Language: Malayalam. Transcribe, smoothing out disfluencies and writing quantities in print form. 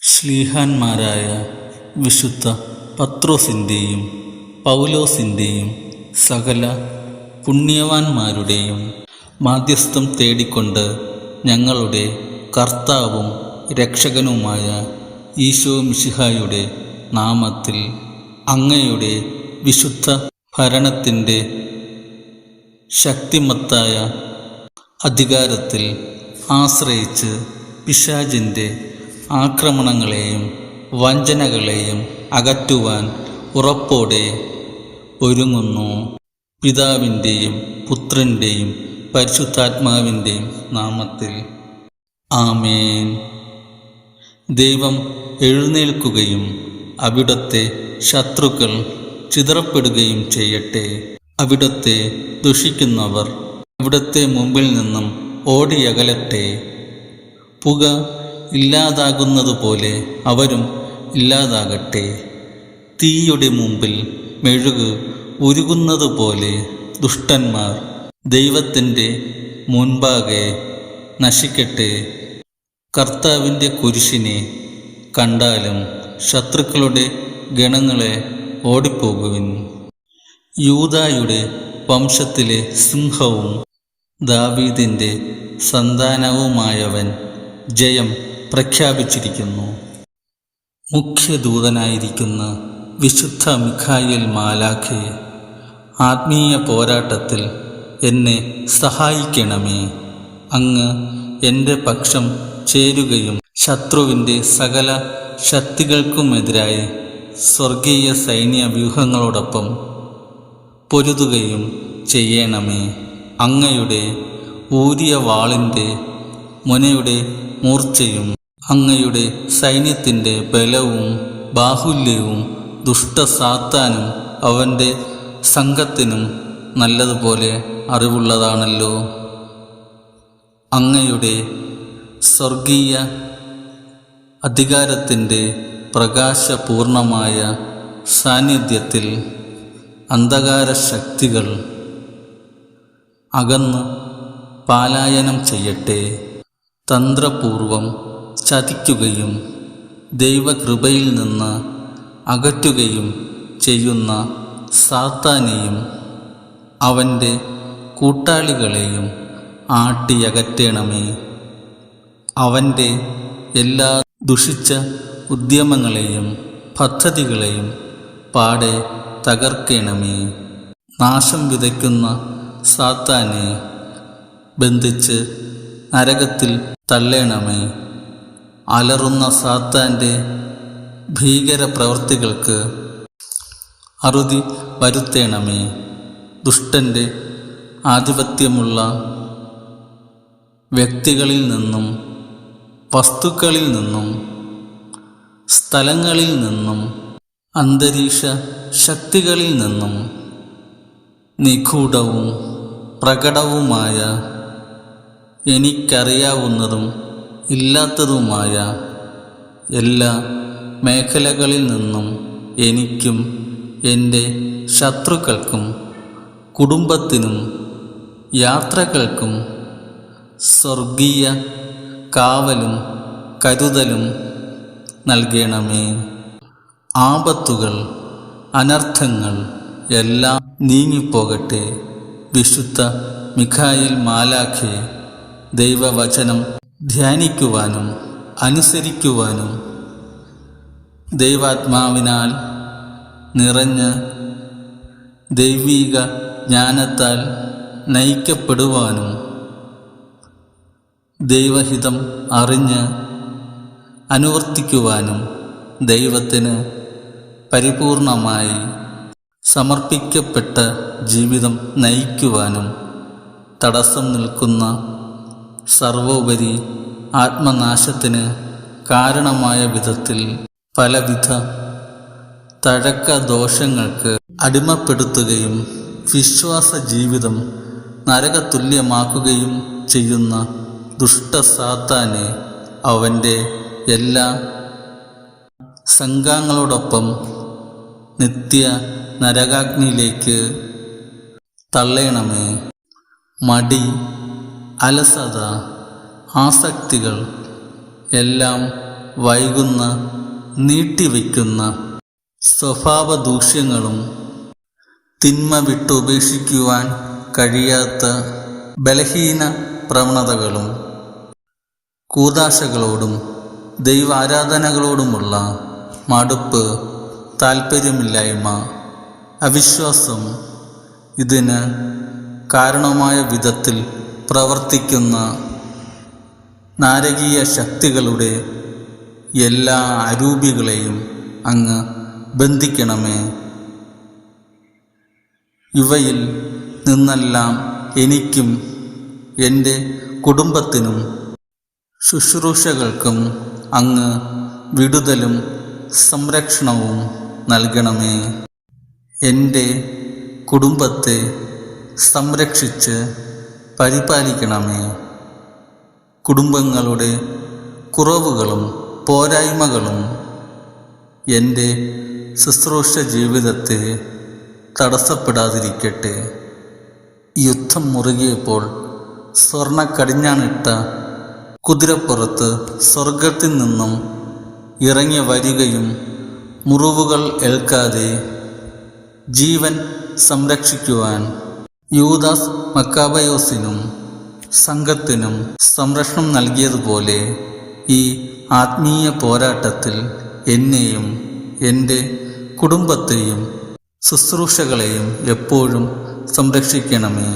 ശ്ലീഹാന്മാരായ വിശുദ്ധ പത്രോസിൻ്റെയും പൗലോസിൻ്റെയും സകല പുണ്യവാന്മാരുടെയും മാധ്യസ്ഥം തേടിക്കൊണ്ട് ഞങ്ങളുടെ കർത്താവും രക്ഷകനുമായ ഈശോ മിശിഹായുടെ നാമത്തിൽ അങ്ങയുടെ വിശുദ്ധ ഭരണത്തിൻ്റെ ശക്തിമത്തായ അധികാരത്തിൽ ആശ്രയിച്ച് പിശാചിൻ്റെ ആക്രമണങ്ങളെയും വഞ്ചനകളെയും അകറ്റുവാൻ ഉറപ്പോടെ ഒരുങ്ങുന്നു. പിതാവിൻ്റെയും പുത്രൻ്റെയും പരിശുദ്ധാത്മാവിൻ്റെയും നാമത്തിൽ ആമേൻ. ദൈവം എഴുന്നേൽക്കുകയും അവിടുത്തെ ശത്രുക്കൾ ചിതറപ്പെടുകയും ചെയ്യട്ടെ. അവിടുത്തെ ദുഷിക്കുന്നവർ അവിടുത്തെ മുമ്പിൽ നിന്നും ഓടിയകലട്ടെ. പുക ഇല്ലാതാകുന്നതുപോലെ അവരും ഇല്ലാതാകട്ടെ. തീയുടെ മുമ്പിൽ മെഴുക് ഉരുകുന്നതുപോലെ ദുഷ്ടന്മാർ ദൈവത്തിൻ്റെ മുൻപാകെ നശിക്കട്ടെ. കർത്താവിൻ്റെ കുരിശിനെ കണ്ടാലും ശത്രുക്കളുടെ ഗണങ്ങളെ ഓടിപ്പോകുവിൻ. യൂദായുടെ വംശത്തിലെ സിംഹവും ദാവീദിൻ്റെ സന്താനവുമായവൻ ജയം പ്രഖ്യാപിച്ചിരിക്കുന്നു. മുഖ്യദൂതനായിരിക്കുന്ന വിശുദ്ധ മിഖായേൽ മാലാഖേ, ആത്മീയ പോരാട്ടത്തിൽ എന്നെ സഹായിക്കണമേ. അങ്ങ് എൻ്റെ പക്ഷം ചേരുകയും ശത്രുവിൻ്റെ സകല ശക്തികൾക്കുമെതിരായി സ്വർഗീയ സൈന്യ വ്യൂഹങ്ങളോടൊപ്പം പൊരുതുകയും ചെയ്യണമേ. അങ്ങയുടെ ഊരിയ വാളിൻ്റെ മുനയുടെ മൂർച്ചയും അങ്ങയുടെ സൈന്യത്തിൻ്റെ ബലവും ബാഹുല്യവും ദുഷ്ടസാത്താനും അവൻ്റെ സംഘത്തിനും നല്ലതുപോലെ അറിവുള്ളതാണല്ലോ. അങ്ങയുടെ സ്വർഗീയ അധികാരത്തിൻ്റെ പ്രകാശപൂർണമായ സാന്നിധ്യത്തിൽ അന്ധകാര ശക്തികൾ അകന്ന് പലായനം ചെയ്യട്ടെ. തന്ത്രപൂർവം ചതിക്കുകയും ദൈവകൃപയിൽ നിന്ന് അകറ്റുകയും ചെയ്യുന്ന സാത്താനെയും അവൻ്റെ കൂട്ടാളികളെയും ആട്ടിയകറ്റണമേ. അവൻ്റെ എല്ലാ ദുഷിച്ച ഉദ്യമങ്ങളെയും പദ്ധതികളെയും പാടെ തകർക്കണമേ. നാശം വിതയ്ക്കുന്ന സാത്താനെ ബന്ധിച്ച് നരകത്തിൽ തള്ളണമേ. അലറുന്ന സാത്താൻ്റെ ഭീകര പ്രവൃത്തികൾക്ക് അറുതി വരുത്തണമേ. ദുഷ്ടൻ്റെ ആധിപത്യമുള്ള വ്യക്തികളിൽ നിന്നും വസ്തുക്കളിൽ നിന്നും സ്ഥലങ്ങളിൽ നിന്നും അന്തരീക്ഷ ശക്തികളിൽ നിന്നും നിഗൂഢവും പ്രകടവുമായ എനിക്കറിയാവുന്നതും ഇല്ലാത്തതുമായ എല്ലാ മേഖലകളിൽ നിന്നും എനിക്കും എൻ്റെ ശത്രുക്കൾക്കും കുടുംബത്തിനും യാത്രകൾക്കും സ്വർഗീയ കാവലും കരുതലും നൽകണമേ. ആപത്തുകൾ അനർത്ഥങ്ങൾ എല്ലാം നീങ്ങിപ്പോകട്ടെ. വിശുദ്ധ മിഖായേൽ മാലാഖേ, ദൈവവചനം ധ്യാനിക്കുവാനും അനുസരിക്കുവാനും ദൈവാത്മാവിനാൽ നിറഞ്ഞ് ദൈവീക ജ്ഞാനത്താൽ നയിക്കപ്പെടുവാനും ദൈവഹിതം അറിഞ്ഞ് അനുവർത്തിക്കുവാനും ദൈവത്തിന് പരിപൂർണമായി സമർപ്പിക്കപ്പെട്ട ജീവിതം നയിക്കുവാനും തടസ്സം നിൽക്കുന്ന സർവോപരി ആത്മനാശത്തിന് കാരണമായ വിധത്തിൽ പലവിധ തഴക്കദോഷങ്ങൾക്ക് അടിമപ്പെടുത്തുകയും വിശ്വാസ ജീവിതം നരകതുല്യമാക്കുകയും ചെയ്യുന്ന ദുഷ്ടസാത്താനെ അവൻ്റെ എല്ലാ സംഘങ്ങളോടൊപ്പം നിത്യ നരകാഗ്നിയിലേക്ക് തള്ളണമേ. മടി, അലസത, ആസക്തികൾ എല്ലാം വൈകുന്ന നീട്ടിവെക്കുന്ന സ്വഭാവ ദൂഷ്യങ്ങളും തിന്മ വിട്ടുപേക്ഷിക്കുവാൻ കഴിയാത്ത ബലഹീന പ്രവണതകളും കൂദാശകളോടും ദൈവാരാധനകളോടുമുള്ള മടുപ്പ്, താൽപ്പര്യമില്ലായ്മ, അവിശ്വാസം, ഇതിന് കാരണമായ വിധത്തിൽ പ്രവർത്തിക്കുന്ന നാരകീയ ശക്തികളുടെ എല്ലാ അരൂപികളെയും അങ്ങ് ബന്ധിക്കണമേ. ഇവയിൽ നിന്നെല്ലാം എനിക്കും എൻ്റെ കുടുംബത്തിനും ശുശ്രൂഷകൾക്കും അങ്ങ് വിടുതലും സംരക്ഷണവും നൽകണമേ. എൻ്റെ കുടുംബത്തെ സംരക്ഷിച്ച് പരിപാലിക്കണമേ. കുടുംബങ്ങളുടെ കുറവുകളും പോരായ്മകളും എൻ്റെ ശുശ്രൂഷ ജീവിതത്തെ തടസ്സപ്പെടാതിരിക്കട്ടെ. യുദ്ധം മുറുകിയപ്പോൾ സ്വർണ്ണക്കടിഞ്ഞാണിട്ട കുതിരപ്പുറത്ത് സ്വർഗത്തിൽ നിന്നും ഇറങ്ങി വരികയും മുറിവുകൾ ഏൽക്കാതെ ജീവൻ സംരക്ഷിക്കുവാൻ യൂദാസ് മക്കാബയോസിനും സംഘത്തിനും സംരക്ഷണം നൽകിയതുപോലെ ഈ ആത്മീയ പോരാട്ടത്തിൽ എന്നെയും എൻ്റെ കുടുംബത്തെയും ശുശ്രൂഷകളെയും എപ്പോഴും സംരക്ഷിക്കണമേ.